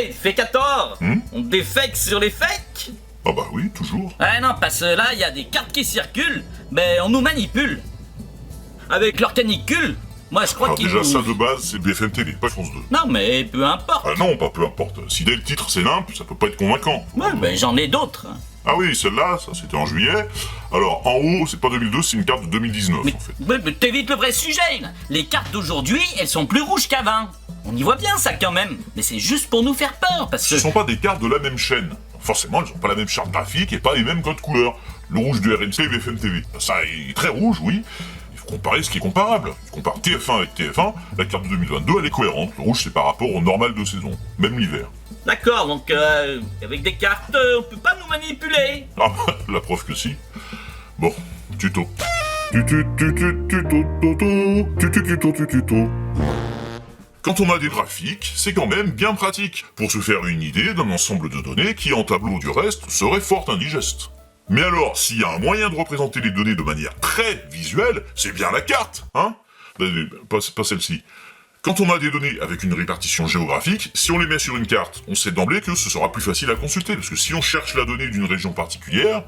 Hey, Fécator, Hmm on défèque sur les fakes? Ah bah oui, toujours. Ah non, parce que là, il y a des cartes qui circulent, mais on nous manipule. Avec leur canicule, moi je crois Alors qu'ils déjà, nous... ça de base, c'est BFM TV, pas France 2. Non, mais peu importe. Ah non, pas peu importe. Si dès le titre c'est limpe, ça peut pas être convaincant. Ouais, ben j'en ai d'autres. Ah oui, celle-là, ça c'était en juillet. Alors en haut, c'est pas 2002, c'est une carte de 2019 Mais, en fait. mais t'évites le vrai sujet, là. Les cartes d'aujourd'hui, elles sont plus rouges qu'avant. On y voit bien ça quand même, mais c'est juste pour nous faire peur, parce que... Ce sont pas des cartes de la même chaîne. Forcément, elles ont pas la même charte graphique et pas les mêmes codes couleurs. Le rouge du RMC et BFM TV. Ça est très rouge, oui. Il faut comparer ce qui est comparable. Tu compares TF1 avec TF1, la carte de 2022, elle est cohérente. Le rouge, c'est par rapport au normal de saison, même l'hiver. D'accord, donc avec des cartes, on peut pas nous manipuler. Ah bah, la preuve que si. Bon, tuto. Tuto. Quand on a des graphiques, c'est quand même bien pratique pour se faire une idée d'un ensemble de données qui, en tableau du reste, serait fort indigeste. Mais alors, s'il y a un moyen de représenter les données de manière très visuelle, c'est bien la carte, hein? Pas celle-ci. Quand on a des données avec une répartition géographique, si on les met sur une carte, on sait d'emblée que ce sera plus facile à consulter, parce que si on cherche la donnée d'une région particulière,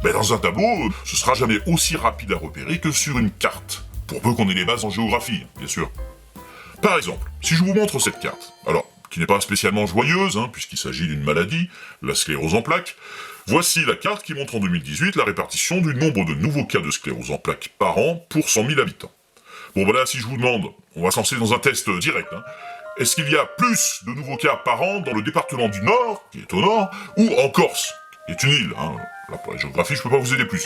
dans un tableau, ce sera jamais aussi rapide à repérer que sur une carte, pour peu qu'on ait les bases en géographie, bien sûr. Par exemple, si je vous montre cette carte, alors, qui n'est pas spécialement joyeuse, hein, puisqu'il s'agit d'une maladie, la sclérose en plaques, voici la carte qui montre en 2018 la répartition du nombre de nouveaux cas de sclérose en plaques par an pour 100 000 habitants. Bon voilà, si je vous demande, on va se lancer dans un test direct, hein. Est-ce qu'il y a plus de nouveaux cas par an dans le département du Nord, qui est au Nord, ou en Corse, qui est une île, hein. Là, pour la géographie, je peux pas vous aider plus.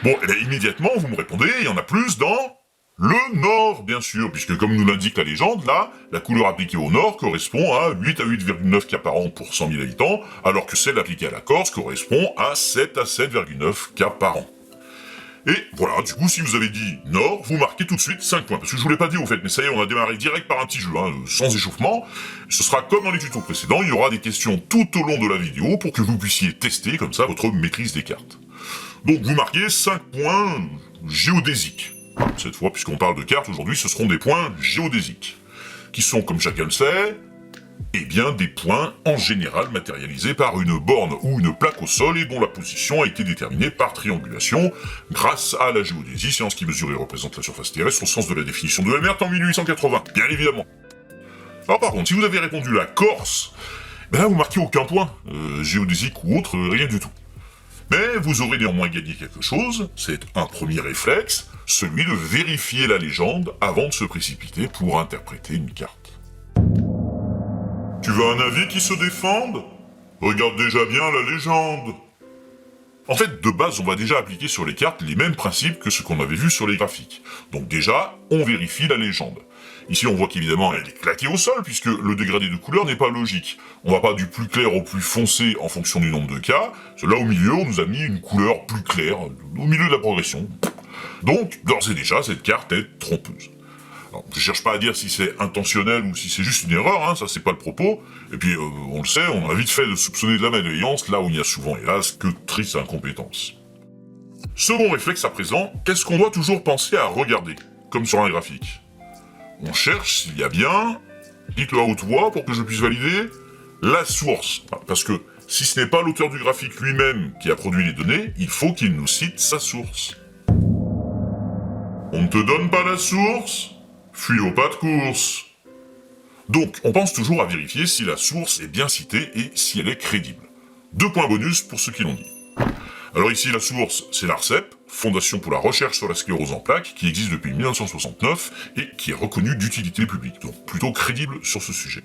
Bon, et bien immédiatement, vous me répondez, il y en a plus dans... le Nord, bien sûr, puisque comme nous l'indique la légende, là, la couleur appliquée au Nord correspond à 8 à 8,9 cas par an pour 100 000 habitants, alors que celle appliquée à la Corse correspond à 7 à 7,9 cas par an. Et voilà, du coup, si vous avez dit Nord, vous marquez tout de suite 5 points, parce que je vous l'ai pas dit au fait, mais ça y est, on a démarré direct par un petit jeu, hein, sans échauffement. Ce sera comme dans les tutos précédents, il y aura des questions tout au long de la vidéo pour que vous puissiez tester, comme ça, votre maîtrise des cartes. Donc vous marquez 5 points géodésiques. Cette fois, puisqu'on parle de cartes, aujourd'hui, ce seront des points géodésiques, qui sont, comme chacun le sait, des points en général matérialisés par une borne ou une plaque au sol et dont la position a été déterminée par triangulation grâce à la géodésie, science qui mesure et représente la surface terrestre au sens de la définition de Helmert en 1880, bien évidemment. Alors par contre, si vous avez répondu la Corse, là vous marquez aucun point, géodésique ou autre, rien du tout. Mais vous aurez néanmoins gagné quelque chose, c'est un premier réflexe, celui de vérifier la légende avant de se précipiter pour interpréter une carte. Tu veux un avis qui se défende? Regarde déjà bien la légende. En fait, de base, on va déjà appliquer sur les cartes les mêmes principes que ce qu'on avait vu sur les graphiques. Donc déjà, on vérifie la légende. Ici, on voit qu'évidemment, elle est claquée au sol, puisque le dégradé de couleur n'est pas logique. On va pas du plus clair au plus foncé en fonction du nombre de cas. Là, au milieu, on nous a mis une couleur plus claire, au milieu de la progression. Donc, d'ores et déjà, cette carte est trompeuse. Alors, je cherche pas à dire si c'est intentionnel ou si c'est juste une erreur, hein, ça c'est pas le propos. Et puis, on le sait, on a vite fait de soupçonner de la malveillance, là où il y a souvent, hélas, que triste incompétence. Second réflexe à présent, qu'est-ce qu'on doit toujours penser à regarder, comme sur un graphique? On cherche s'il y a bien, dites-le à haute voix pour que je puisse valider, la source. Parce que si ce n'est pas l'auteur du graphique lui-même qui a produit les données, il faut qu'il nous cite sa source. On ne te donne pas la source? Fuis au pas de course. Donc, on pense toujours à vérifier si la source est bien citée et si elle est crédible. 2 points bonus pour ceux qui l'ont dit. Alors ici, la source, c'est l'ARCEP, Fondation pour la recherche sur la sclérose en plaques, qui existe depuis 1969 et qui est reconnue d'utilité publique, donc plutôt crédible sur ce sujet.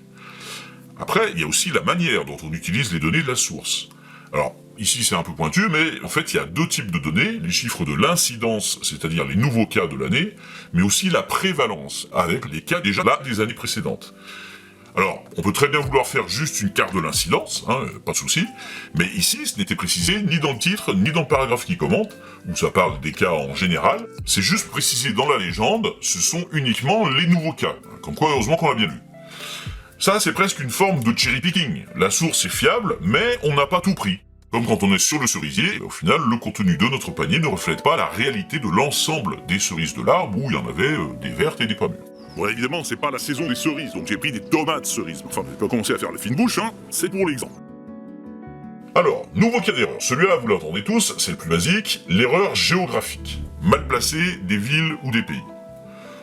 Après, il y a aussi la manière dont on utilise les données de la source. Alors, ici c'est un peu pointu, mais en fait il y a 2 types de données, les chiffres de l'incidence, c'est-à-dire les nouveaux cas de l'année, mais aussi la prévalence, avec les cas déjà là des années précédentes. Alors, on peut très bien vouloir faire juste une carte de l'incidence, hein, pas de souci, mais ici ce n'était précisé ni dans le titre, ni dans le paragraphe qui commente, où ça parle des cas en général, c'est juste précisé dans la légende, ce sont uniquement les nouveaux cas, comme quoi heureusement qu'on l'a bien lu. Ça, c'est presque une forme de cherry picking. La source est fiable, mais on n'a pas tout pris. Comme quand on est sur le cerisier, au final, le contenu de notre panier ne reflète pas la réalité de l'ensemble des cerises de l'arbre où il y en avait des vertes et des pas mûres. Bon, évidemment, c'est pas la saison des cerises, donc j'ai pris des tomates cerises. Enfin, je vais pas commencer à faire la fine bouche, hein, c'est pour l'exemple. Alors, nouveau cas d'erreur. Celui-là, vous l'entendez tous, c'est le plus basique, l'erreur géographique. Mal placée des villes ou des pays.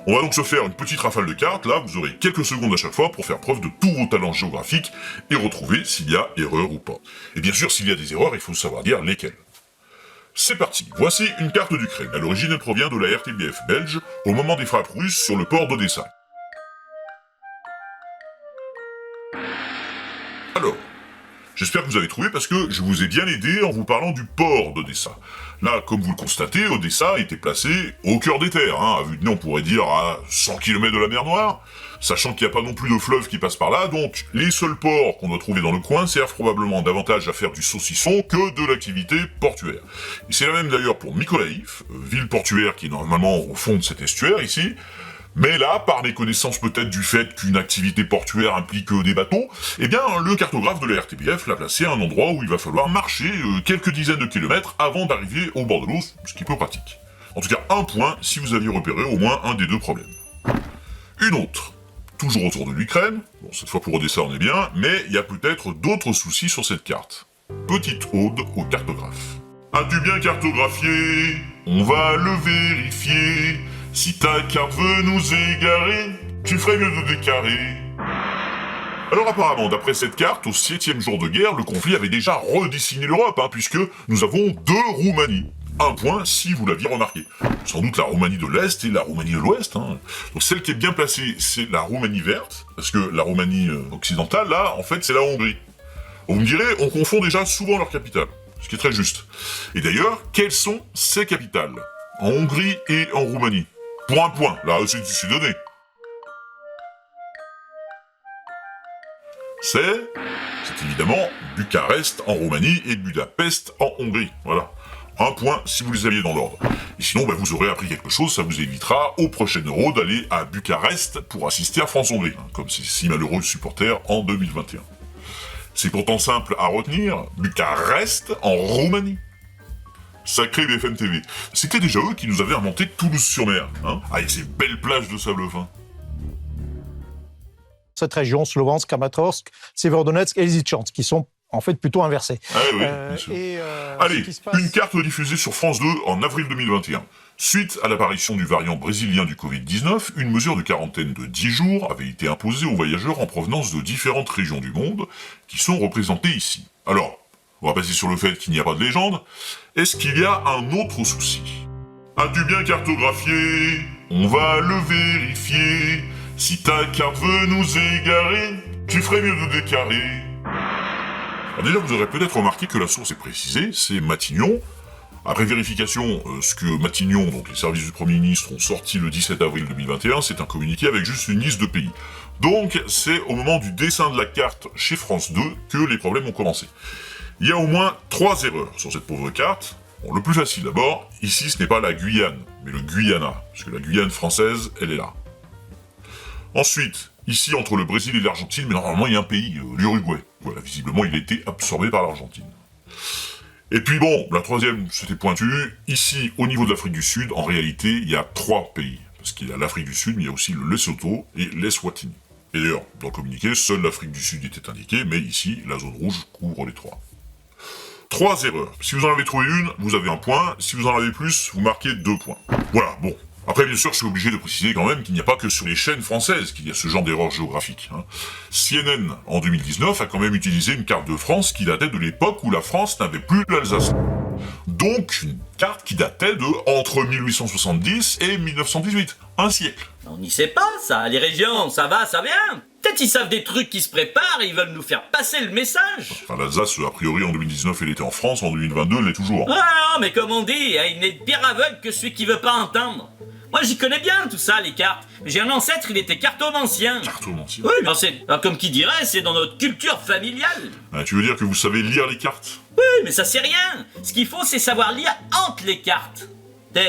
On va donc se faire une petite rafale de cartes, là, vous aurez quelques secondes à chaque fois pour faire preuve de tous vos talents géographiques et retrouver s'il y a erreur ou pas. Et bien sûr, s'il y a des erreurs, il faut savoir dire lesquelles. C'est parti, voici une carte d'Ukraine. À l'origine, elle provient de la RTBF belge, au moment des frappes russes sur le port d'Odessa. Alors, j'espère que vous avez trouvé parce que je vous ai bien aidé en vous parlant du port d'Odessa. Là, comme vous le constatez, Odessa était placé au cœur des terres, hein, à vue de nez on pourrait dire à 100 km de la mer Noire, sachant qu'il n'y a pas non plus de fleuve qui passe par là, donc les seuls ports qu'on doit trouver dans le coin servent probablement davantage à faire du saucisson que de l'activité portuaire. Et c'est la même d'ailleurs pour Mykolaïv, ville portuaire qui est normalement au fond de cet estuaire ici, mais là, par méconnaissance peut-être du fait qu'une activité portuaire implique des bateaux, eh bien, le cartographe de la RTBF l'a placé à un endroit où il va falloir marcher quelques dizaines de kilomètres avant d'arriver au bord de l'eau, ce qui est peu pratique. En tout cas, un point si vous aviez repéré au moins un des deux problèmes. Une autre, toujours autour de l'Ukraine, bon, cette fois pour Odessa on est bien, mais il y a peut-être d'autres soucis sur cette carte. Petite ode au cartographe. As-tu bien cartographié? On va le vérifier. Si ta carte veut nous égarer, tu ferais mieux de décarrer. Alors apparemment, d'après cette carte, au 7e jour de guerre, le conflit avait déjà redessiné l'Europe, hein, puisque nous avons deux Roumanies. Un point si vous l'aviez remarqué. Sans doute la Roumanie de l'Est et la Roumanie de l'Ouest. Hein. Donc celle qui est bien placée, c'est la Roumanie verte, parce que la Roumanie occidentale, là, en fait, c'est la Hongrie. Vous me direz, on confond déjà souvent leurs capitales, ce qui est très juste. Et d'ailleurs, quelles sont ces capitales? En Hongrie et en Roumanie? Pour un point, là, c'est donné. C'est évidemment Bucarest en Roumanie et Budapest en Hongrie. Voilà. Un point si vous les aviez dans l'ordre. Et sinon, vous aurez appris quelque chose, ça vous évitera au prochain Euro d'aller à Bucarest pour assister à France-Hongrie, hein, comme ces si malheureux supporters en 2021. C'est pourtant simple à retenir, Bucarest en Roumanie. Sacré BFM TV. C'était déjà eux qui nous avaient inventé Toulouse-sur-Mer, hein, avec ces belles plages de sable fin. Cette région, Slovensk, Kramatorsk, Severodonetsk et Lysychansk, qui sont en fait plutôt inversés. Ah oui, bien sûr. Allez, une carte diffusée sur France 2 en avril 2021. Suite à l'apparition du variant brésilien du Covid-19, une mesure de quarantaine de 10 jours avait été imposée aux voyageurs en provenance de différentes régions du monde, qui sont représentées ici. Alors, on va passer sur le fait qu'il n'y a pas de légende. Est-ce qu'il y a un autre souci? As-tu bien cartographié? On va le vérifier. Si ta carte veut nous égarer, tu ferais mieux de décarrer. Alors déjà, vous aurez peut-être remarqué que la source est précisée, c'est Matignon. Après vérification, ce que Matignon, donc les services du Premier ministre, ont sorti le 17 avril 2021, c'est un communiqué avec juste une liste de pays. Donc, c'est au moment du dessin de la carte chez France 2 que les problèmes ont commencé. Il y a au moins 3 erreurs sur cette pauvre carte. Bon, le plus facile d'abord, ici ce n'est pas la Guyane, mais le Guyana, parce que la Guyane française, elle est là. Ensuite, ici entre le Brésil et l'Argentine, mais normalement il y a un pays, l'Uruguay. Voilà, visiblement il a été absorbé par l'Argentine. Et puis bon, la troisième, c'était pointu, ici au niveau de l'Afrique du Sud, en réalité il y a 3 pays. Parce qu'il y a l'Afrique du Sud, mais il y a aussi le Lesotho et l'Eswatini. Et d'ailleurs, dans le communiqué, seule l'Afrique du Sud était indiquée, mais ici, la zone rouge couvre les 3. 3 erreurs. Si vous en avez trouvé une, vous avez un point. Si vous en avez plus, vous marquez 2 points. Voilà, bon. Après, bien sûr, je suis obligé de préciser quand même qu'il n'y a pas que sur les chaînes françaises qu'il y a ce genre d'erreurs géographiques. Hein. CNN, en 2019, a quand même utilisé une carte de France qui datait de l'époque où la France n'avait plus l'Alsace. Donc, une carte qui datait de entre 1870 et 1918. Un siècle. On n'y sait pas, ça. Les régions, ça va, ça vient. Peut-être ils savent des trucs qui se préparent et ils veulent nous faire passer le message. Enfin, l'Alsace, a priori, en 2019, elle était en France, en 2022, elle l'est toujours. Ah, mais comme on dit, il n'est pire aveugle que celui qui veut pas entendre. Moi, j'y connais bien tout ça, les cartes. J'ai un ancêtre, il était cartomancien. Cartomancien? Oui, mais comme qui dirait, c'est dans notre culture familiale. Ah, tu veux dire que vous savez lire les cartes? Oui, mais ça c'est rien. Ce qu'il faut, c'est savoir lire entre les cartes.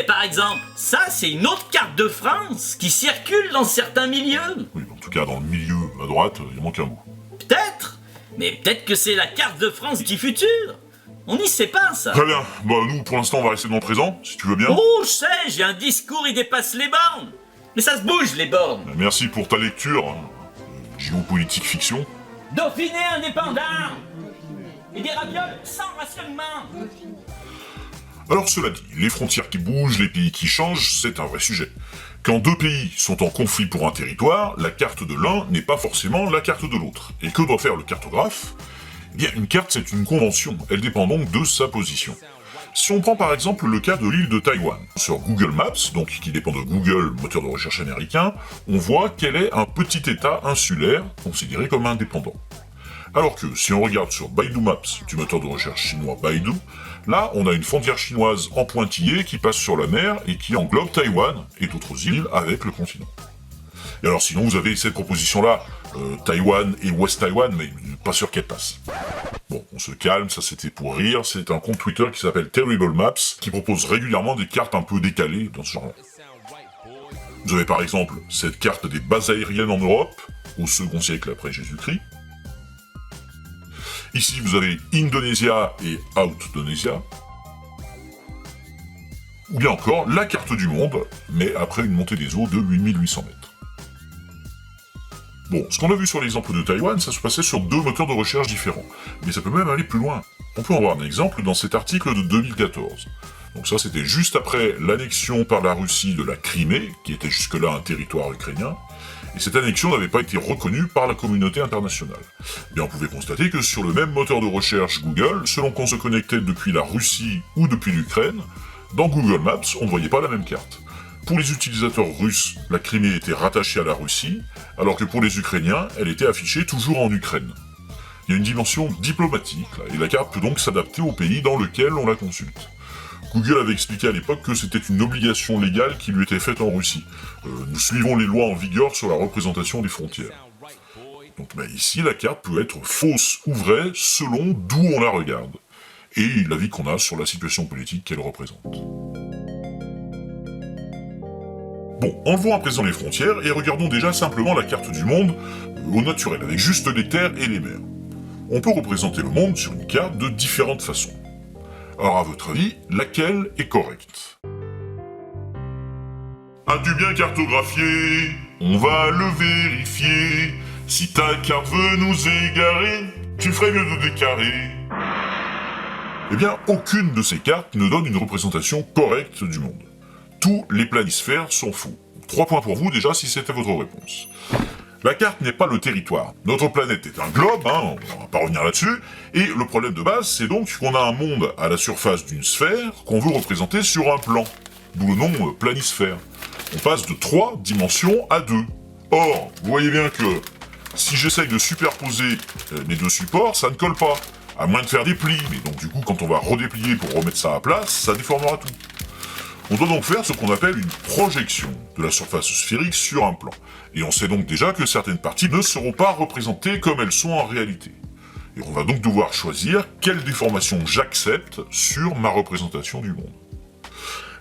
Par exemple, ça, c'est une autre carte de France qui circule dans certains milieux. Oui, en tout cas, dans le milieu, à droite, il manque un bout. Peut-être. Mais peut-être que c'est la carte de France du futur. On n'y sait pas, ça. Très bien. Bah, nous, pour l'instant, on va rester dans le présent, si tu veux bien. Oh, je sais, j'ai un discours, il dépasse les bornes. Mais ça se bouge, les bornes. Merci pour ta lecture, géopolitique fiction. Dauphiné indépendant. Et des ravioles sans rationnement. Alors cela dit, les frontières qui bougent, les pays qui changent, c'est un vrai sujet. Quand deux pays sont en conflit pour un territoire, la carte de l'un n'est pas forcément la carte de l'autre. Et que doit faire le cartographe ? Eh bien, une carte, c'est une convention, elle dépend donc de sa position. Si on prend par exemple le cas de l'île de Taïwan, sur Google Maps, donc qui dépend de Google, moteur de recherche américain, on voit qu'elle est un petit état insulaire, considéré comme indépendant. Alors que si on regarde sur Baidu Maps, du moteur de recherche chinois Baidu, là on a une frontière chinoise en pointillé qui passe sur la mer et qui englobe Taïwan et d'autres îles avec le continent. Et alors sinon vous avez cette proposition-là, Taïwan et West Taïwan, mais pas sûr qu'elle passe. Bon, on se calme, ça c'était pour rire, c'est un compte Twitter qui s'appelle Terrible Maps, qui propose régulièrement des cartes un peu décalées dans ce genre-là. Vous avez par exemple cette carte des bases aériennes en Europe, au second siècle après Jésus-Christ. Ici vous avez Indonesia et Outdonesia. Ou bien encore la carte du monde, mais après une montée des eaux de 8800 mètres. Bon, ce qu'on a vu sur l'exemple de Taïwan, ça se passait sur deux moteurs de recherche différents. Mais ça peut même aller plus loin. On peut en voir un exemple dans cet article de 2014. Donc ça, c'était juste après l'annexion par la Russie de la Crimée, qui était jusque-là un territoire ukrainien, et cette annexion n'avait pas été reconnue par la communauté internationale. Bien, on pouvait constater que sur le même moteur de recherche Google, selon qu'on se connectait depuis la Russie ou depuis l'Ukraine, dans Google Maps, on ne voyait pas la même carte. Pour les utilisateurs russes, la Crimée était rattachée à la Russie, alors que pour les Ukrainiens, elle était affichée toujours en Ukraine. Il y a une dimension diplomatique, là, et la carte peut donc s'adapter au pays dans lequel on la consulte. Google avait expliqué à l'époque que c'était une obligation légale qui lui était faite en Russie. Nous suivons les lois en vigueur sur la représentation des frontières. Donc ici, la carte peut être fausse ou vraie selon d'où on la regarde, et l'avis qu'on a sur la situation politique qu'elle représente. Bon, enlevons à présent les frontières et regardons déjà simplement la carte du monde au naturel, avec juste les terres et les mers. On peut représenter le monde sur une carte de différentes façons. Alors à votre avis, laquelle est correcte ? As-tu bien cartographié ? On va le vérifier. Si ta carte veut nous égarer, tu ferais mieux de décarrer. Eh bien, aucune de ces cartes ne donne une représentation correcte du monde. Tous les planisphères sont faux. 3 points pour vous déjà si c'était votre réponse. La carte n'est pas le territoire. Notre planète est un globe, on va pas revenir là-dessus, et le problème de base, c'est donc qu'on a un monde à la surface d'une sphère qu'on veut représenter sur un plan, d'où le nom planisphère. On passe de 3 dimensions à 2. Or, vous voyez bien que si j'essaye de superposer les deux supports, ça ne colle pas, à moins de faire des plis, mais donc du coup, quand on va redéplier pour remettre ça à place, ça déformera tout. On doit donc faire ce qu'on appelle une projection de la surface sphérique sur un plan. Et on sait donc déjà que certaines parties ne seront pas représentées comme elles sont en réalité. Et on va donc devoir choisir quelle déformation j'accepte sur ma représentation du monde.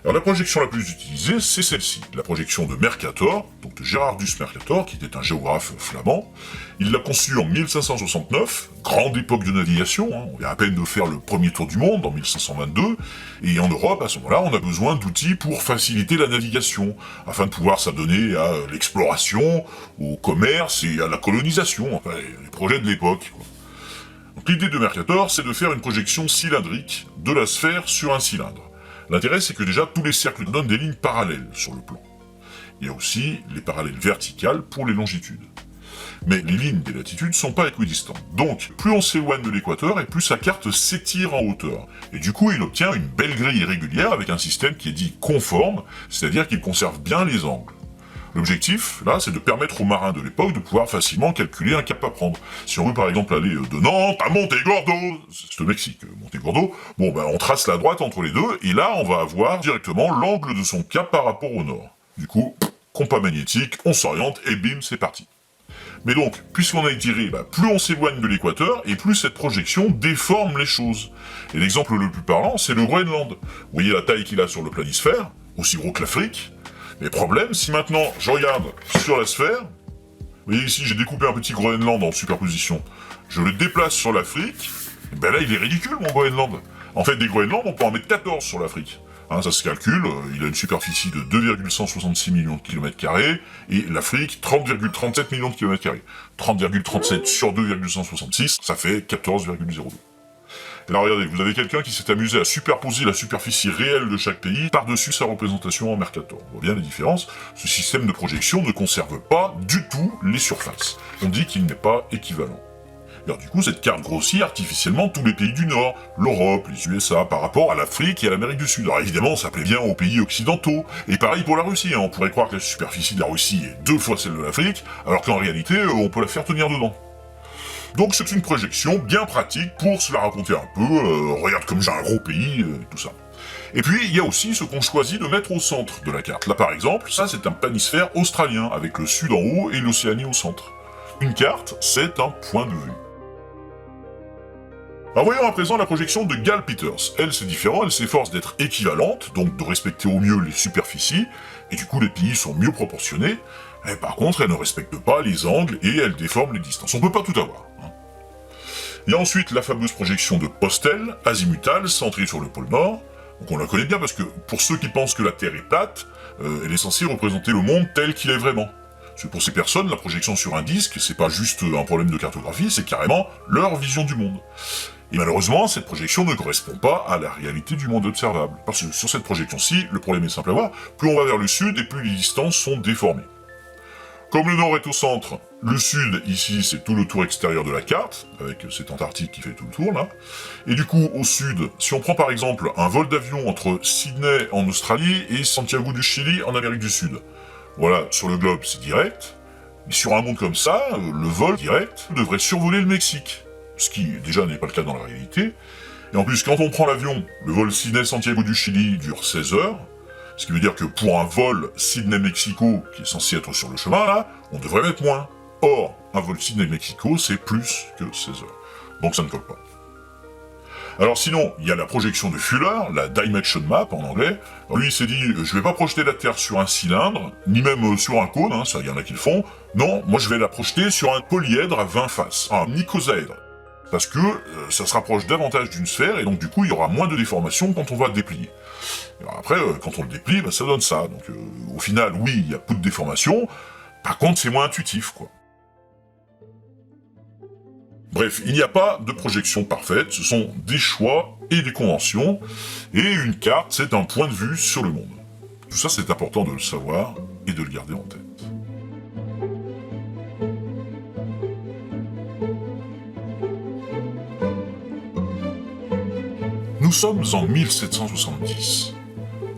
Alors la projection la plus utilisée, c'est celle-ci, la projection de Mercator, donc de Gerardus Mercator, qui était un géographe flamand. Il l'a conçue en 1569, grande époque de navigation, on vient à peine de faire le premier tour du monde en 1522, et en Europe, à ce moment-là, on a besoin d'outils pour faciliter la navigation, afin de pouvoir s'adonner à l'exploration, au commerce et à la colonisation, enfin les projets de l'époque, quoi. Donc l'idée de Mercator, c'est de faire une projection cylindrique de la sphère sur un cylindre. L'intérêt, c'est que déjà, tous les cercles donnent des lignes parallèles sur le plan. Il y a aussi les parallèles verticales pour les longitudes. Mais les lignes des latitudes sont pas équidistantes. Donc, plus on s'éloigne de l'équateur, et plus sa carte s'étire en hauteur. Et du coup, il obtient une belle grille irrégulière avec un système qui est dit conforme, c'est-à-dire qu'il conserve bien les angles. L'objectif, là, c'est de permettre aux marins de l'époque de pouvoir facilement calculer un cap à prendre. Si on veut par exemple aller de Nantes à Montegordo, c'est au Mexique, Montegordo, on trace la droite entre les deux, et là, on va avoir directement l'angle de son cap par rapport au nord. Du coup, compas magnétique, on s'oriente, et bim, c'est parti. Mais donc, puisqu'on a étiré, plus on s'éloigne de l'équateur, et plus cette projection déforme les choses. Et l'exemple le plus parlant, c'est le Groenland. Vous voyez la taille qu'il a sur le planisphère, aussi gros que l'Afrique. Mais problème, si maintenant je regarde sur la sphère, vous voyez ici j'ai découpé un petit Groenland en superposition, je le déplace sur l'Afrique, et là il est ridicule mon Groenland. En fait des Groenland on peut en mettre 14 sur l'Afrique. Hein, ça se calcule, il a une superficie de 2,166 millions de km², et l'Afrique, 30,37 millions de km². 30,37 sur 2,166, ça fait 14,02. Et là, regardez, vous avez quelqu'un qui s'est amusé à superposer la superficie réelle de chaque pays par-dessus sa représentation en Mercator. On voit bien les différences. Ce système de projection ne conserve pas du tout les surfaces. On dit qu'il n'est pas équivalent. Alors du coup, cette carte grossit artificiellement tous les pays du Nord, l'Europe, les USA, par rapport à l'Afrique et à l'Amérique du Sud. Alors évidemment, ça plaît bien aux pays occidentaux. Et pareil pour la Russie, hein. On pourrait croire que la superficie de la Russie est 2 fois celle de l'Afrique, alors qu'en réalité, on peut la faire tenir dedans. Donc c'est une projection bien pratique pour se la raconter un peu, regarde comme j'ai un gros pays, tout ça. Et puis il y a aussi ce qu'on choisit de mettre au centre de la carte. Là par exemple, ça c'est un planisphère australien, avec le sud en haut et l'Océanie au centre. Une carte, c'est un point de vue. Alors voyons à présent la projection de Gale Peters. Elle c'est différent, elle s'efforce d'être équivalente, donc de respecter au mieux les superficies, et du coup les pays sont mieux proportionnés. Et par contre, elle ne respecte pas les angles et elle déforme les distances. On peut pas tout avoir. Hein. Il y a ensuite la fameuse projection de Postel, azimutale, centrée sur le pôle Nord. Donc on la connaît bien parce que pour ceux qui pensent que la Terre est plate, elle est censée représenter le monde tel qu'il est vraiment. Parce que pour ces personnes, la projection sur un disque, c'est pas juste un problème de cartographie, c'est carrément leur vision du monde. Et malheureusement, cette projection ne correspond pas à la réalité du monde observable. Parce que sur cette projection-ci, le problème est simple à voir, plus on va vers le sud et plus les distances sont déformées. Comme le nord est au centre, le sud, ici, c'est tout le tour extérieur de la carte, avec cette Antarctique qui fait tout le tour, là. Et du coup, au sud, si on prend par exemple un vol d'avion entre Sydney en Australie et Santiago du Chili en Amérique du Sud, voilà, sur le globe, c'est direct, mais sur un monde comme ça, le vol direct devrait survoler le Mexique, ce qui, déjà, n'est pas le cas dans la réalité. Et en plus, quand on prend l'avion, le vol Sydney-Santiago du Chili dure 16 heures, ce qui veut dire que pour un vol Sydney-Mexico, qui est censé être sur le chemin, là, on devrait mettre moins. Or, un vol Sydney-Mexico, c'est plus que 16 heures. Donc ça ne colle pas. Alors sinon, il y a la projection de Fuller, la Dimension Map en anglais. Alors, lui, il s'est dit, je vais pas projeter la Terre sur un cylindre, ni même sur un cône, hein, ça, il y en a qui le font. Non, moi je vais la projeter sur un polyèdre à 20 faces, un icosaèdre. Parce que ça se rapproche davantage d'une sphère, et donc du coup, il y aura moins de déformation quand on va le déplier. Alors après, quand on le déplie, ça donne ça. Donc au final, oui, il y a peu de déformation, par contre, c'est moins intuitif, quoi. Bref, il n'y a pas de projection parfaite, ce sont des choix et des conventions, et une carte, c'est un point de vue sur le monde. Tout ça, c'est important de le savoir et de le garder en tête. Nous sommes en 1770.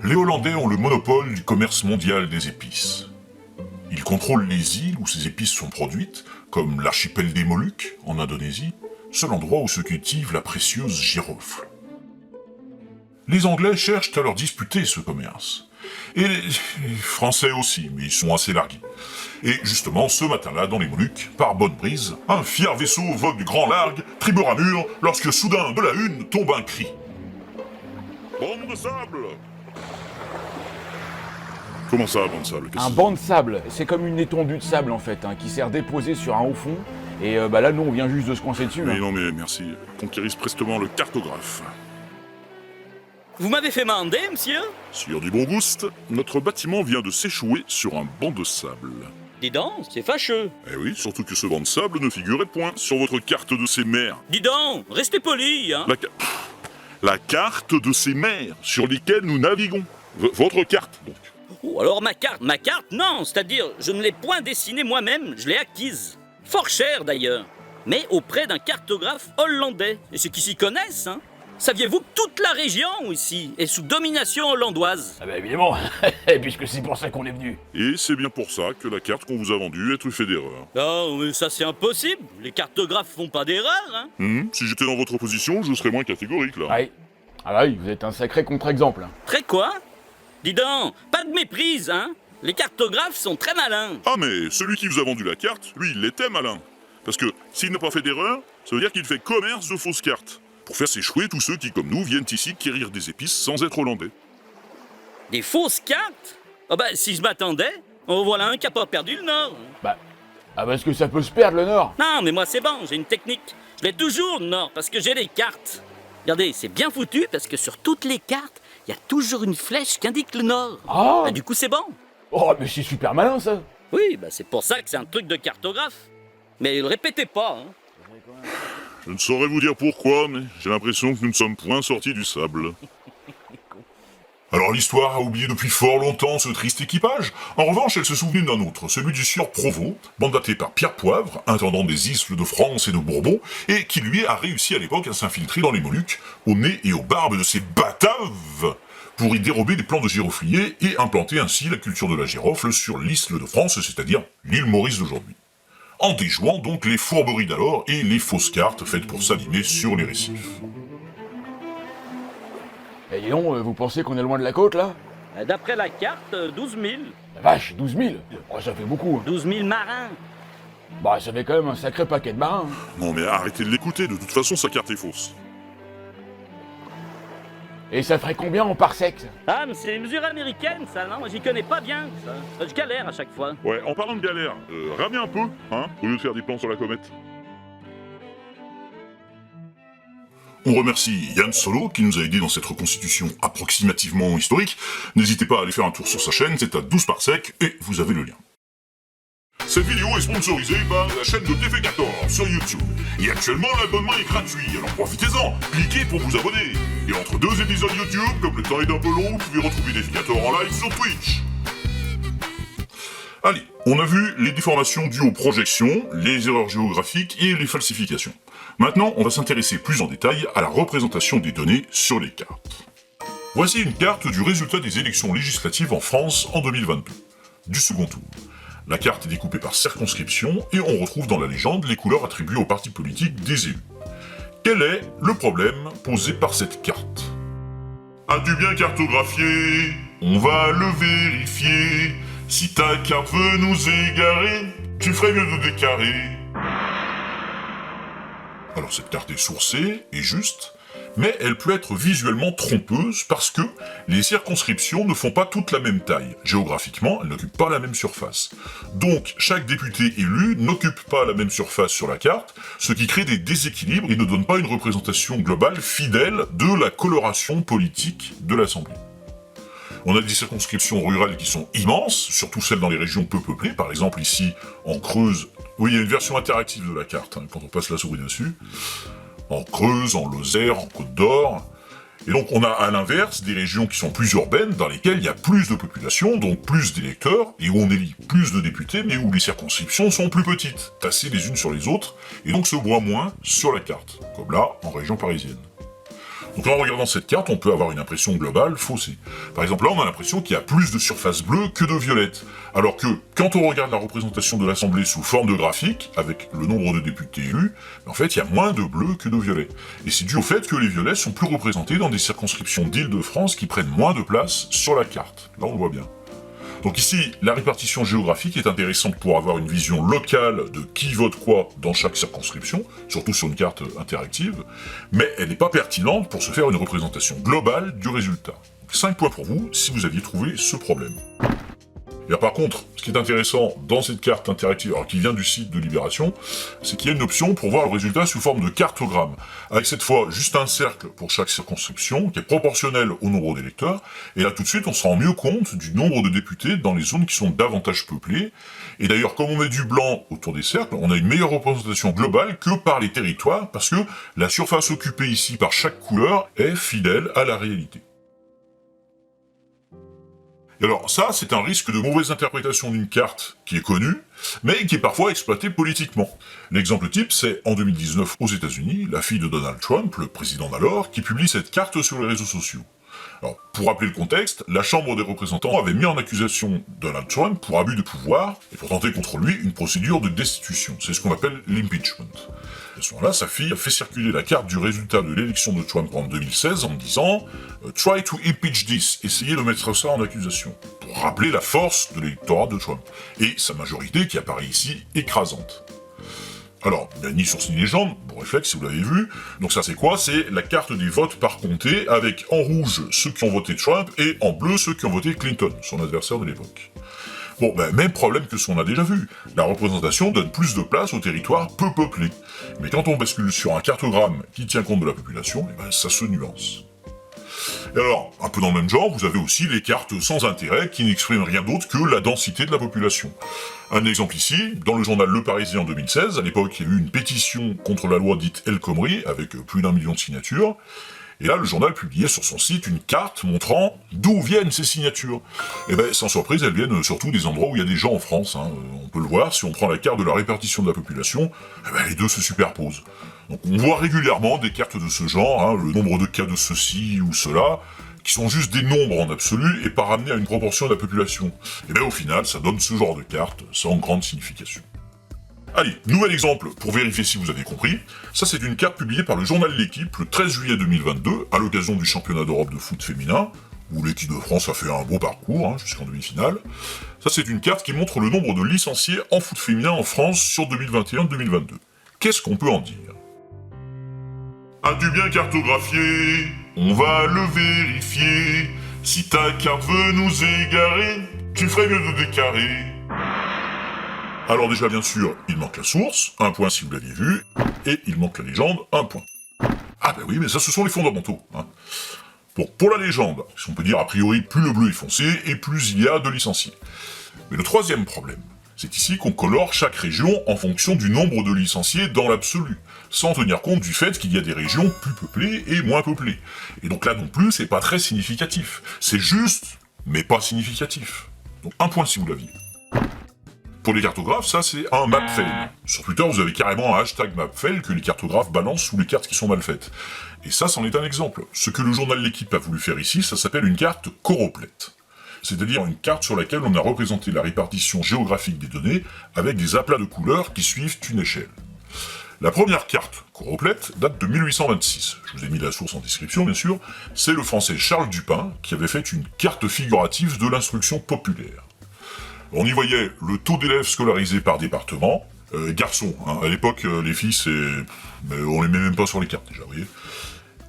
Les Hollandais ont le monopole du commerce mondial des épices. Ils contrôlent les îles où ces épices sont produites, comme l'archipel des Moluques, en Indonésie, seul endroit où se cultive la précieuse girofle. Les Anglais cherchent à leur disputer ce commerce. Et les Français aussi, mais ils sont assez largués. Et justement, ce matin-là, dans les Moluques, par bonne brise, un fier vaisseau vogue grand largue, tribord à mur, lorsque soudain, de la hune, tombe un cri. « Bande de sable !» Comment ça, un banc de sable? Un banc de sable, c'est comme une étendue de sable en fait, hein, qui sert déposé sur un haut fond. Et là, nous, on vient juste de se coincer dessus. Mais non, mais merci. Conquérisse prestement le cartographe. Vous m'avez fait mander, monsieur? Sire du Bongouste, notre bâtiment vient de s'échouer sur un banc de sable. Dis donc, c'est fâcheux. Eh oui, surtout que ce banc de sable ne figurait point sur votre carte de ces mers. Dis donc, restez poli, hein. La carte de ces mers sur lesquelles nous naviguons. Votre carte, donc. Oh, alors ma carte, non, c'est-à-dire, je ne l'ai point dessinée moi-même, je l'ai acquise. Fort cher d'ailleurs, mais auprès d'un cartographe hollandais. Et ceux qui s'y connaissent, hein. Saviez-vous que toute la région ici est sous domination hollandoise? Ah bah évidemment, puisque c'est pour ça qu'on est venu. Et c'est bien pour ça que la carte qu'on vous a vendue est truffée d'erreurs. Non, mais ça c'est impossible, les cartographes font pas d'erreurs, hein. Si j'étais dans votre position, je serais moins catégorique, là. Ouais. Ah bah oui, vous êtes un sacré contre-exemple. Très quoi? Dis donc, pas de méprise, hein. Les cartographes sont très malins. Ah mais celui qui vous a vendu la carte, lui, il était malin. Parce que s'il n'a pas fait d'erreur, ça veut dire qu'il fait commerce de fausses cartes. Pour faire s'échouer tous ceux qui, comme nous, viennent ici quérir des épices sans être hollandais. Des fausses cartes? Ah bah, si je m'attendais, en voilà un qui a pas perdu le Nord. Parce que ça peut se perdre le Nord. Non, mais moi c'est bon, j'ai une technique. Je l'ai toujours le Nord, parce que j'ai les cartes. Regardez, c'est bien foutu, parce que sur toutes les cartes, il il y a toujours une flèche qui indique le nord. Ah Du coup, c'est bon. Oh, mais c'est super malin, ça. Oui, c'est pour ça que c'est un truc de cartographe. Mais le répétez pas, hein. Je ne saurais vous dire pourquoi, mais j'ai l'impression que nous ne sommes point sortis du sable. Alors l'histoire a oublié depuis fort longtemps ce triste équipage. En revanche, elle se souvenait d'un autre, celui du sieur Provost, mandaté par Pierre Poivre, intendant des isles de France et de Bourbon, et qui lui a réussi à l'époque à s'infiltrer dans les Moluques, au nez et aux barbes de ces bataves, pour y dérober des plants de giroflier et implanter ainsi la culture de la girofle sur l'isle de France, c'est-à-dire l'île Maurice d'aujourd'hui. En déjouant donc les fourberies d'alors et les fausses cartes faites pour s'animer sur les récifs. Et dis donc, vous pensez qu'on est loin de la côte, là? D'après la carte, 12 000. La vache, 12 000. Oh, ça fait beaucoup. Hein. 12 000 marins. Bah, ça fait quand même un sacré paquet de marins. Hein. Non mais arrêtez de l'écouter, de toute façon sa carte est fausse. Et ça ferait combien en parsec, ça? Ah, mais c'est les mesures américaines, ça, non? Moi, j'y connais pas bien, ça. Je galère à chaque fois. Ouais, en parlant de galère, ramez un peu, hein, au lieu de faire des plans sur la comète. On remercie Yann Solo qui nous a aidé dans cette reconstitution approximativement historique. N'hésitez pas à aller faire un tour sur sa chaîne, c'est à 12 parsec et vous avez le lien. Cette vidéo est sponsorisée par la chaîne de TF14 sur YouTube. Et actuellement, l'abonnement est gratuit, alors profitez-en, cliquez pour vous abonner. Et entre deux épisodes YouTube, comme le temps est un peu long, vous pouvez retrouver TF14 en live sur Twitch. Allez, on a vu les déformations dues aux projections, les erreurs géographiques et les falsifications. Maintenant, on va s'intéresser plus en détail à la représentation des données sur les cartes. Voici une carte du résultat des élections législatives en France en 2022, du second tour. La carte est découpée par circonscription et on retrouve dans la légende les couleurs attribuées aux partis politiques des élus. Quel est le problème posé par cette carte? As-tu bien cartographié? On va le vérifier. Si ta carte veut nous égarer, tu ferais mieux de décarrer. Alors cette carte est sourcée et juste, mais elle peut être visuellement trompeuse parce que les circonscriptions ne font pas toutes la même taille. Géographiquement, elles n'occupent pas la même surface. Donc, chaque député élu n'occupe pas la même surface sur la carte, ce qui crée des déséquilibres et ne donne pas une représentation globale fidèle de la coloration politique de l'Assemblée. On a des circonscriptions rurales qui sont immenses, surtout celles dans les régions peu peuplées. Par exemple, ici, en Creuse, oui, il y a une version interactive de la carte, hein, quand on passe la souris dessus. En Creuse, en Lozère, en Côte d'Or. Et donc on a à l'inverse des régions qui sont plus urbaines, dans lesquelles il y a plus de population, donc plus d'électeurs, et où on élit plus de députés, mais où les circonscriptions sont plus petites, tassées les unes sur les autres, et donc se voient moins sur la carte, comme là, en région parisienne. Donc en regardant cette carte, on peut avoir une impression globale faussée. Par exemple, là, on a l'impression qu'il y a plus de surface bleue que de violette. Alors que, quand on regarde la représentation de l'Assemblée sous forme de graphique, avec le nombre de députés élus, en fait, il y a moins de bleu que de violet. Et c'est dû au fait que les violets sont plus représentés dans des circonscriptions d'Île-de-France qui prennent moins de place sur la carte. Là, on le voit bien. Donc ici, la répartition géographique est intéressante pour avoir une vision locale de qui vote quoi dans chaque circonscription, surtout sur une carte interactive, mais elle n'est pas pertinente pour se faire une représentation globale du résultat. 5 points pour vous si vous aviez trouvé ce problème. Et par contre, ce qui est intéressant dans cette carte interactive, alors qui vient du site de Libération, c'est qu'il y a une option pour voir le résultat sous forme de cartogramme, avec cette fois juste un cercle pour chaque circonscription, qui est proportionnel au nombre d'électeurs, et là tout de suite on se rend mieux compte du nombre de députés dans les zones qui sont davantage peuplées, et d'ailleurs comme on met du blanc autour des cercles, on a une meilleure représentation globale que par les territoires, parce que la surface occupée ici par chaque couleur est fidèle à la réalité. Et alors ça, c'est un risque de mauvaise interprétation d'une carte qui est connue, mais qui est parfois exploitée politiquement. L'exemple type, c'est en 2019 aux États-Unis, la fille de Donald Trump, le président d'alors, qui publie cette carte sur les réseaux sociaux. Alors, pour rappeler le contexte, la Chambre des représentants avait mis en accusation Donald Trump pour abus de pouvoir, et pour tenter contre lui une procédure de destitution. C'est ce qu'on appelle l'impeachment. À ce moment-là, sa fille a fait circuler la carte du résultat de l'élection de Trump en 2016 en disant « Try to impeach this », essayez de mettre ça en accusation, pour rappeler la force de l'électorat de Trump, et sa majorité qui apparaît ici écrasante. Alors, ni source ni légende, bon réflexe si vous l'avez vu, donc ça c'est quoi? C'est la carte des votes par comté, avec en rouge ceux qui ont voté Trump, et en bleu ceux qui ont voté Clinton, son adversaire de l'époque. Bon, même problème que ce qu'on a déjà vu, la représentation donne plus de place aux territoires peu peuplés. Mais quand on bascule sur un cartogramme qui tient compte de la population, ça se nuance. Et alors, un peu dans le même genre, vous avez aussi les cartes sans intérêt qui n'expriment rien d'autre que la densité de la population. Un exemple ici, dans le journal Le Parisien en 2016, à l'époque il y a eu une pétition contre la loi dite El Khomri, avec plus d'1 million de signatures, et là le journal publiait sur son site une carte montrant d'où viennent ces signatures. Et ben sans surprise, elles viennent surtout des endroits où il y a des gens en France, hein. On peut le voir, si on prend la carte de la répartition de la population, eh ben, les deux se superposent. Donc on voit régulièrement des cartes de ce genre, hein, le nombre de cas de ceci ou cela, qui sont juste des nombres en absolu et pas ramenés à une proportion de la population. Et bien au final, ça donne ce genre de carte sans grande signification. Allez, nouvel exemple pour vérifier si vous avez compris. Ça c'est une carte publiée par le journal L'Équipe le 13 juillet 2022, à l'occasion du championnat d'Europe de foot féminin, où l'équipe de France a fait un beau parcours, hein, jusqu'en demi-finale. Ça c'est une carte qui montre le nombre de licenciés en foot féminin en France sur 2021-2022. Qu'est-ce qu'on peut en dire ? As-tu bien cartographié ? On va le vérifier. Si ta carte veut nous égarer, tu ferais mieux de déclarer. Alors déjà, bien sûr, il manque la source, 1 point si vous l'aviez vu, et il manque la légende, 1 point. Ah ben oui, mais ça, ce sont les fondamentaux. Hein. Bon, pour la légende, si on peut dire a priori, plus le bleu est foncé, et plus il y a de licenciés. Mais le troisième problème, c'est ici qu'on colore chaque région en fonction du nombre de licenciés dans l'absolu, sans tenir compte du fait qu'il y a des régions plus peuplées et moins peuplées. Et donc là non plus, c'est pas très significatif. C'est juste, mais pas significatif. Donc 1 point si vous l'aviez. Pour les cartographes, ça c'est un mapfail. Sur Twitter, vous avez carrément un hashtag mapfail que les cartographes balancent sous les cartes qui sont mal faites. Et ça, c'en est un exemple. Ce que le journal L'Équipe a voulu faire ici, ça s'appelle une carte choroplète. C'est-à-dire une carte sur laquelle on a représenté la répartition géographique des données avec des aplats de couleurs qui suivent une échelle. La première carte choroplète date de 1826. Je vous ai mis la source en description, bien sûr. C'est le français Charles Dupin qui avait fait une carte figurative de l'instruction populaire. On y voyait le taux d'élèves scolarisés par département, garçons, hein. À l'époque, les filles, on les met même pas sur les cartes déjà, vous voyez.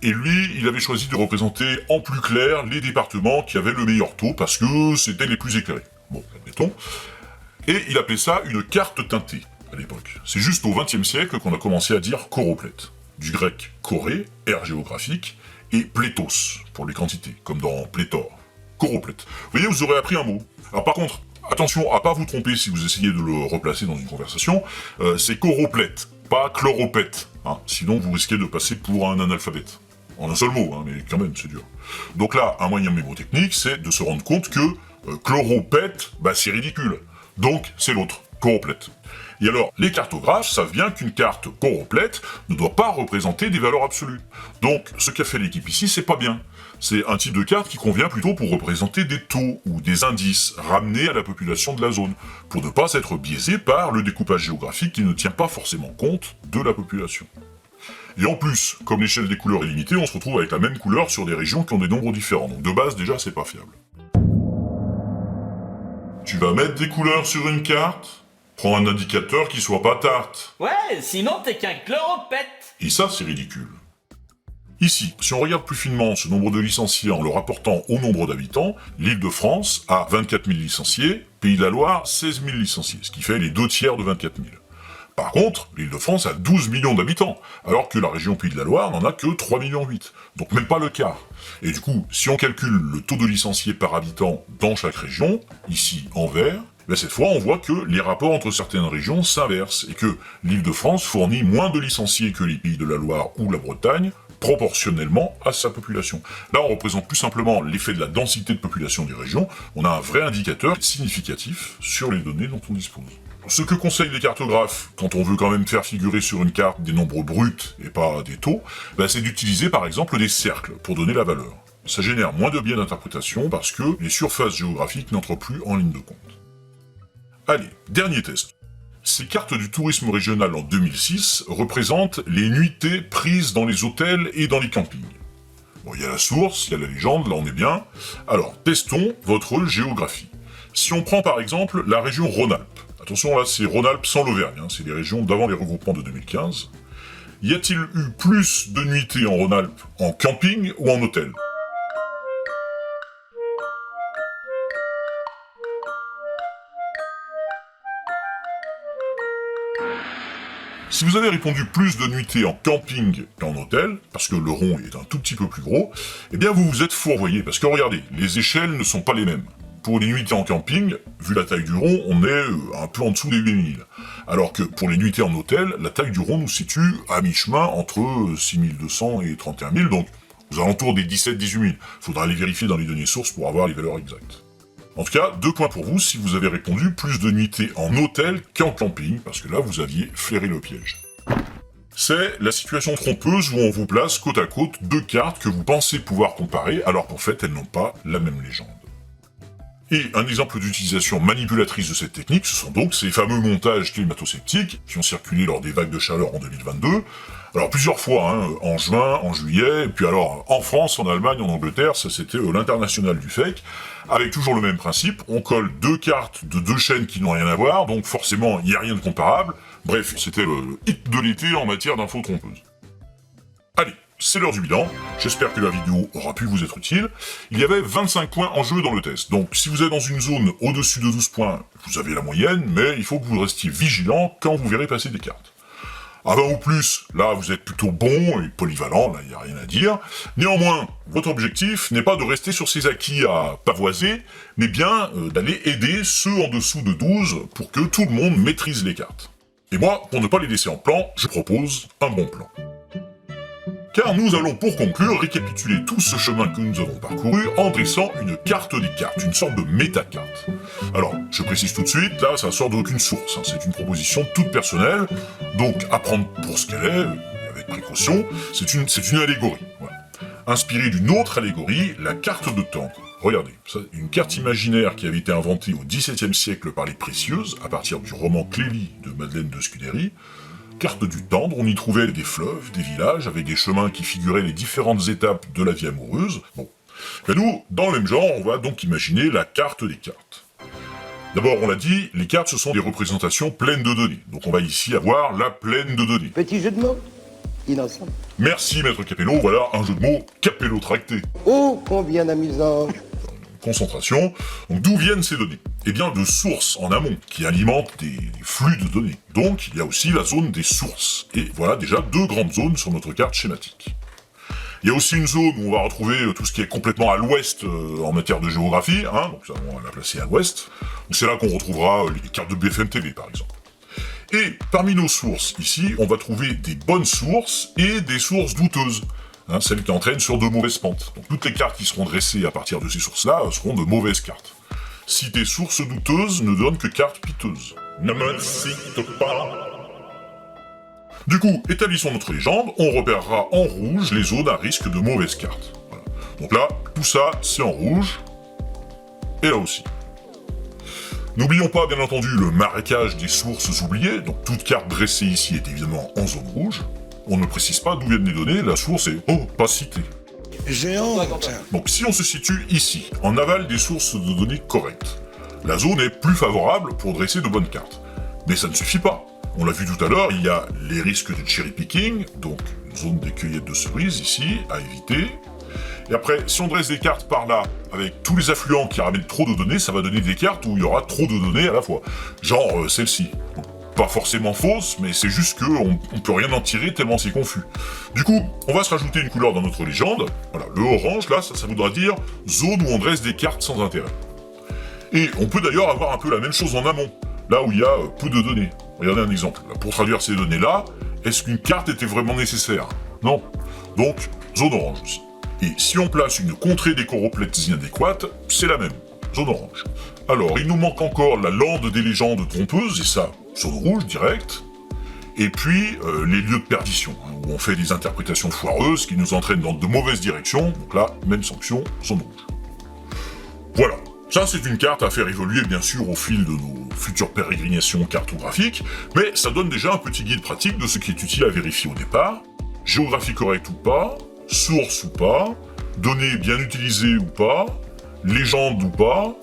Et lui, il avait choisi de représenter en plus clair les départements qui avaient le meilleur taux, parce que c'était les plus éclairés. Bon, admettons. Et il appelait ça une carte teintée, à l'époque. C'est juste au XXe siècle qu'on a commencé à dire choroplète. Du grec choré, aire géographique, et pléthos, pour les quantités, comme dans pléthore. Choroplète. Vous voyez, vous aurez appris un mot. Alors par contre, attention à pas vous tromper si vous essayez de le replacer dans une conversation, c'est choroplète, pas chloropète, hein, sinon vous risquez de passer pour un analphabète. En un seul mot, hein, mais quand même, c'est dur. Donc là, un moyen mémotechnique, c'est de se rendre compte que chloropète, bah c'est ridicule. Donc, c'est l'autre, choroplète. Et alors, les cartographes savent bien qu'une carte choroplète ne doit pas représenter des valeurs absolues. Donc, ce qu'a fait l'équipe ici, c'est pas bien. C'est un type de carte qui convient plutôt pour représenter des taux ou des indices ramenés à la population de la zone, pour ne pas être biaisé par le découpage géographique qui ne tient pas forcément compte de la population. Et en plus, comme l'échelle des couleurs est limitée, on se retrouve avec la même couleur sur des régions qui ont des nombres différents. Donc de base, déjà, c'est pas fiable. Tu vas mettre des couleurs sur une carte ? Prends un indicateur qui soit pas tarte. Ouais, sinon t'es qu'un chloropète. Et ça, c'est ridicule. Ici, si on regarde plus finement ce nombre de licenciés en le rapportant au nombre d'habitants, l'Île-de-France a 24 000 licenciés, Pays de la Loire 16 000 licenciés, ce qui fait les 2/3 de 24 000. Par contre, l'Île-de-France a 12 millions d'habitants, alors que la région Pays de la Loire n'en a que 3,8 millions, donc même pas le quart. Et du coup, si on calcule le taux de licenciés par habitant dans chaque région, ici en vert, ben cette fois on voit que les rapports entre certaines régions s'inversent, et que l'Île-de-France fournit moins de licenciés que les Pays de la Loire ou la Bretagne, proportionnellement à sa population. Là, on représente plus simplement l'effet de la densité de population des régions, on a un vrai indicateur significatif sur les données dont on dispose. Ce que conseillent les cartographes, quand on veut quand même faire figurer sur une carte des nombres bruts et pas des taux, ben c'est d'utiliser par exemple des cercles pour donner la valeur. Ça génère moins de biais d'interprétation parce que les surfaces géographiques n'entrent plus en ligne de compte. Allez, dernier test. Ces cartes du tourisme régional en 2006 représentent les nuitées prises dans les hôtels et dans les campings. Bon, il y a la source, il y a la légende, là on est bien. Alors, testons votre géographie. Si on prend par exemple la région Rhône-Alpes, attention là c'est Rhône-Alpes sans l'Auvergne, hein, c'est les régions d'avant les regroupements de 2015. Y a-t-il eu plus de nuitées en Rhône-Alpes en camping ou en hôtel ? Si vous avez répondu plus de nuitées en camping qu'en hôtel, parce que le rond est un tout petit peu plus gros, eh bien vous vous êtes fourvoyé, parce que regardez, les échelles ne sont pas les mêmes. Pour les nuitées en camping, vu la taille du rond, on est un peu en dessous des 8000. Alors que pour les nuitées en hôtel, la taille du rond nous situe à mi-chemin entre 6200 et 31 000, donc aux alentours des 17-18 000. Faudra aller vérifier dans les données sources pour avoir les valeurs exactes. En tout cas, 2 points pour vous si vous avez répondu plus de nuitées en hôtel qu'en camping, parce que là vous aviez flairé le piège. C'est la situation trompeuse où on vous place côte à côte 2 cartes que vous pensez pouvoir comparer, alors qu'en fait elles n'ont pas la même légende. Et un exemple d'utilisation manipulatrice de cette technique, ce sont donc ces fameux montages climato-sceptiques qui ont circulé lors des vagues de chaleur en 2022. Alors plusieurs fois, en juin, en juillet, et puis alors en France, en Allemagne, en Angleterre, ça c'était l'international du fake, avec toujours le même principe, on colle 2 cartes de 2 chaînes qui n'ont rien à voir, donc forcément il n'y a rien de comparable. Bref, c'était le hit de l'été en matière d'infos trompeuses. Allez, c'est l'heure du bilan, j'espère que la vidéo aura pu vous être utile. Il y avait 25 points en jeu dans le test, donc si vous êtes dans une zone au-dessus de 12 points, vous avez la moyenne, mais il faut que vous restiez vigilant quand vous verrez passer des cartes. À 20 ou plus, là vous êtes plutôt bon et polyvalent, là il n'y a rien à dire. Néanmoins, votre objectif n'est pas de rester sur ces acquis à pavoiser, mais bien d'aller aider ceux en dessous de 12 pour que tout le monde maîtrise les cartes. Et moi, pour ne pas les laisser en plan, je propose un bon plan. Car nous allons pour conclure récapituler tout ce chemin que nous avons parcouru en dressant une carte des cartes, une sorte de méta-carte. Alors, je précise tout de suite, là ça sort d'aucune source, c'est une proposition toute personnelle, donc à prendre pour ce qu'elle est, avec précaution, c'est une allégorie. Voilà. Inspirée d'une autre allégorie, la carte de Tendre. Regardez, une carte imaginaire qui avait été inventée au XVIIe siècle par les Précieuses, à partir du roman Clélie de Madeleine de Scudéry. Carte du Tendre, on y trouvait des fleuves, des villages, avec des chemins qui figuraient les différentes étapes de la vie amoureuse. Bon. Et nous, dans le même genre, on va donc imaginer la carte des cartes. D'abord, on l'a dit, les cartes, ce sont des représentations pleines de données. Donc on va ici avoir la plaine de données. Petit jeu de mots, innocent. Merci, Maître Capello, voilà un jeu de mots capello-tracté. Oh, combien d'amusant. Concentration. Donc d'où viennent ces données? Eh bien de sources en amont, qui alimentent des flux de données. Donc il y a aussi la zone des sources. Et voilà déjà 2 grandes zones sur notre carte schématique. Il y a aussi une zone où on va retrouver tout ce qui est complètement à l'ouest en matière de géographie, donc ça on va la placer à l'ouest. C'est là qu'on retrouvera les cartes de BFM TV par exemple. Et parmi nos sources ici, on va trouver des bonnes sources et des sources douteuses. Celles qui entraînent sur de mauvaises pentes. Donc toutes les cartes qui seront dressées à partir de ces sources-là seront de mauvaises cartes. Citer sources douteuses ne donne que cartes piteuses. Ne me cite pas. Du coup, établissons notre légende, on repérera en rouge les zones à risque de mauvaises cartes. Voilà. Donc là, tout ça, c'est en rouge. Et là aussi. N'oublions pas, bien entendu, le marécage des sources oubliées. Donc toute carte dressée ici est évidemment en zone rouge. On ne précise pas d'où viennent les données, la source est « oh, pas citée ». J'ai honte. Donc si on se situe ici, en aval des sources de données correctes, la zone est plus favorable pour dresser de bonnes cartes. Mais ça ne suffit pas. On l'a vu tout à l'heure, il y a les risques de cherry picking, donc une zone des cueillettes de cerises ici, à éviter. Et après, si on dresse des cartes par là, avec tous les affluents qui ramènent trop de données, ça va donner des cartes où il y aura trop de données à la fois. Genre celle-ci. Pas forcément fausse, mais c'est juste qu'on peut rien en tirer tellement c'est confus. Du coup, on va se rajouter une couleur dans notre légende. Voilà, le orange, là, ça voudra dire zone où on dresse des cartes sans intérêt. Et on peut d'ailleurs avoir un peu la même chose en amont, là où il y a peu de données. Regardez un exemple. Là, pour traduire ces données-là, est-ce qu'une carte était vraiment nécessaire? Non. Donc, zone orange aussi. Et si on place une contrée des choroplètes inadéquate, c'est la même. Zone orange. Alors, il nous manque encore la lande des légendes trompeuses, et ça, zone rouge, direct. Et puis, les lieux de perdition, où on fait des interprétations foireuses qui nous entraînent dans de mauvaises directions. Donc là, même sanction, zone rouge. Voilà. Ça, c'est une carte à faire évoluer, bien sûr, au fil de nos futures pérégrinations cartographiques, mais ça donne déjà un petit guide pratique de ce qui est utile à vérifier au départ. Géographie correcte ou pas, source ou pas, données bien utilisées ou pas, légende ou pas,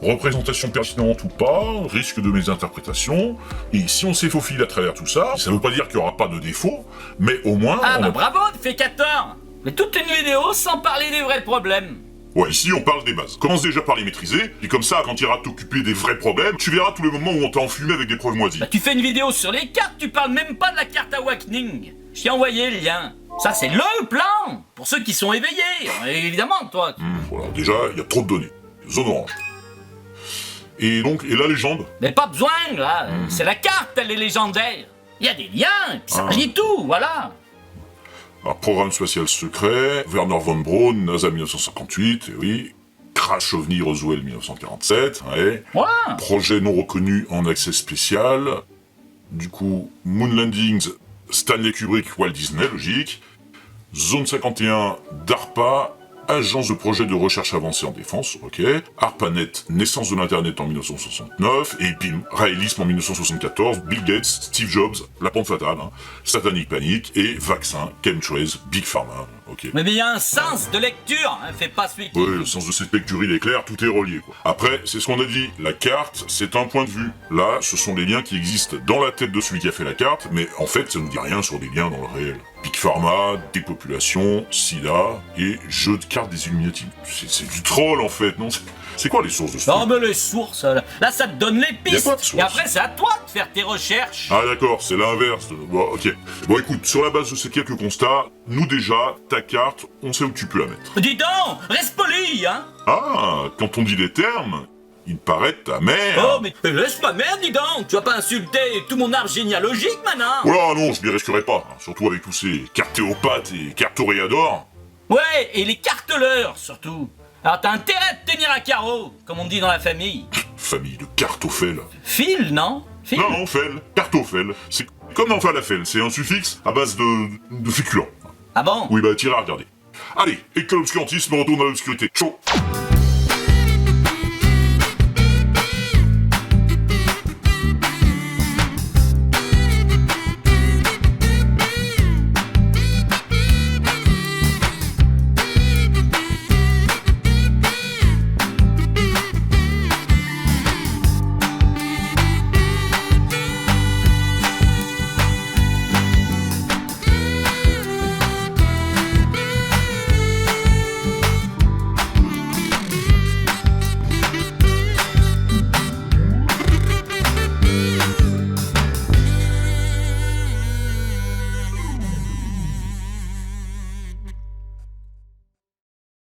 représentation pertinente ou pas, risque de mésinterprétation, et si on s'est faufilé à travers tout ça, ça veut pas dire qu'il n'y aura pas de défauts, mais au moins... Ah bah bravo, Fécator. Mais toute une vidéo sans parler des vrais problèmes. Ouais, ici on parle des bases. Commence déjà par les maîtriser, et comme ça, quand tu iras t'occuper des vrais problèmes, tu verras tous les moments où on t'a enfumé avec des preuves moisies. Bah tu fais une vidéo sur les cartes, tu parles même pas de la carte Awakening. Je t'ai envoyé le lien. Ça c'est LE plan, pour ceux qui sont éveillés, évidemment toi. Voilà, déjà, il y a trop de données. Zone orange. Et donc, et la légende? Mais pas besoin là, c'est la carte, elle est légendaire. Il y a des liens, et puis ça relie tout, voilà. Alors, programme spatial secret, Werner von Braun, NASA 1958, et oui. Crash OVNI Roswell 1947, ouais. Voilà. Projet non reconnu en accès spécial. Du coup, Moon Landings, Stanley Kubrick, Walt Disney, logique. Zone 51, DARPA, Agence de projet de recherche avancée en défense, ok. ARPANET, naissance de l'Internet en 1969, et bim, réalisme en 1974, Bill Gates, Steve Jobs, la pente fatale, Satanic Panic, et vaccin, chemtrails, Big Pharma, ok. Mais il y a un sens de lecture, hein, fais pas celui qui... Ouais, le sens de cette lecture, il est clair, tout est relié, quoi. Après, c'est ce qu'on a dit, la carte, c'est un point de vue. Là, ce sont les liens qui existent dans la tête de celui qui a fait la carte, mais en fait, ça ne dit rien sur des liens dans le réel. Big Pharma, dépopulation, SIDA, et jeu de cartes des Illuminati. C'est du troll, en fait, non? C'est quoi les sources de ce Non truc? mais les sources, là ça te donne les Y a pistes, pas de source. et après c'est à toi de faire tes recherches. Ah d'accord, c'est l'inverse. Bon, ok. Bon écoute, sur la base de ces quelques constats, nous déjà, ta carte, on sait où tu peux la mettre. Dis donc, reste poli, hein. Ah, quand on dit des termes, il paraît ta mère. Oh mais laisse ma mère, dis donc, tu vas pas insulter tout mon arbre généalogique maintenant. Oh là non, je m'y risquerai pas, surtout avec tous ces cartéopathes et cartoréadors. Ouais, et les carteleurs surtout. Alors t'as intérêt de tenir à carreau, comme on dit dans la famille. Famille de cartophèles. Fil, non? Fil. Non, non, fel, cartophèle. C'est comme dans falafel, c'est un suffixe à base de féculents. Ah bon? Oui, bah, tirez à regarder. Allez, éclat obscurantisme, retourne à l'obscurité. Chaud.